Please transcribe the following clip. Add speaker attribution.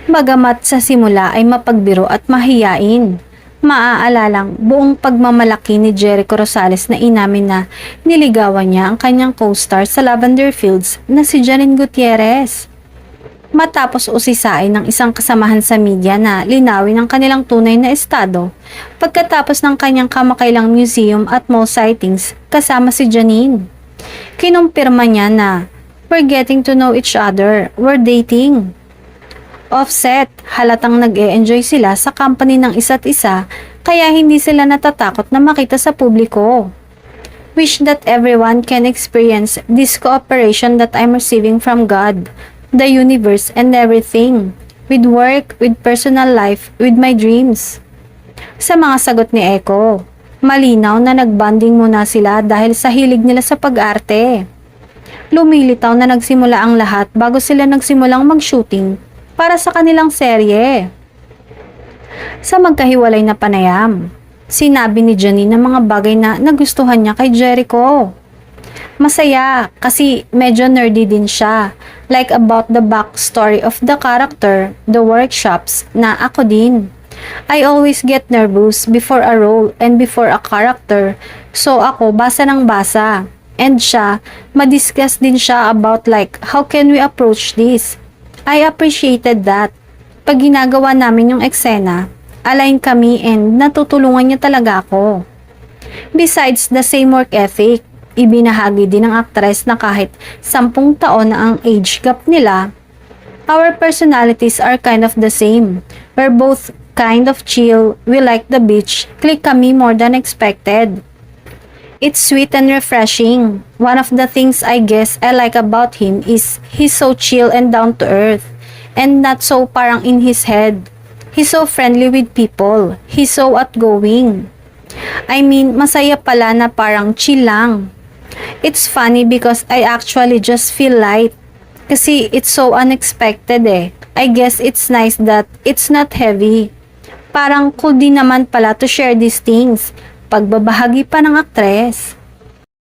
Speaker 1: Bagamat sa simula ay mapagbiro at mahiyain. Maaalalang buong pagmamalaki ni Jericho Rosales na inamin na niligawan niya ang kanyang co-star sa Lavender Fields na si Janine Gutierrez. Matapos usisain ng isang kasamahan sa media na linawin ang kanilang tunay na estado, pagkatapos ng kanyang kamakailang museum at mall sightings kasama si Janine. Kinumpirma niya na, "We're getting to know each other, we're dating." Offset, halatang nag-e-enjoy sila sa company ng isa't isa kaya hindi sila natatakot na makita sa publiko. Wish that everyone can experience this cooperation that I'm receiving from God, the universe, and everything. With work, with personal life, with my dreams. Sa mga sagot ni Echo, malinaw na nagbanding muna sila dahil sa hilig nila sa pag-arte. Lumilitaw na nagsimula ang lahat bago sila nagsimulang mag-shooting para sa kanilang serye. Sa magkahiwalay na panayam, sinabi ni Janine ang mga bagay na nagustuhan niya kay Jericho. Masaya kasi medyo nerdy din siya, like about the backstory of the character, the workshops, na ako din. I always get nervous before a role and before a character, so ako basa ng basa. And siya, madiscuss din siya about like, how can we approach this? I appreciated that. Pag ginagawa namin yung eksena, align kami and natutulungan niya talaga ako. Besides the same work ethic, ibinahagi din ng aktres na kahit 10 taon na ang age gap nila, our personalities are kind of the same. We're both kind of chill, we like the beach, click kami more than expected. It's sweet and refreshing. One of the things I guess I like about him is he's so chill and down to earth and not so parang in his head. He's so friendly with people. He's so outgoing. I mean, masaya pala na parang chill lang. It's funny because I actually just feel light. Kasi it's so unexpected eh. I guess it's nice that it's not heavy. Parang cool din naman pala to share these things. Pagbabahagi pa ng aktres.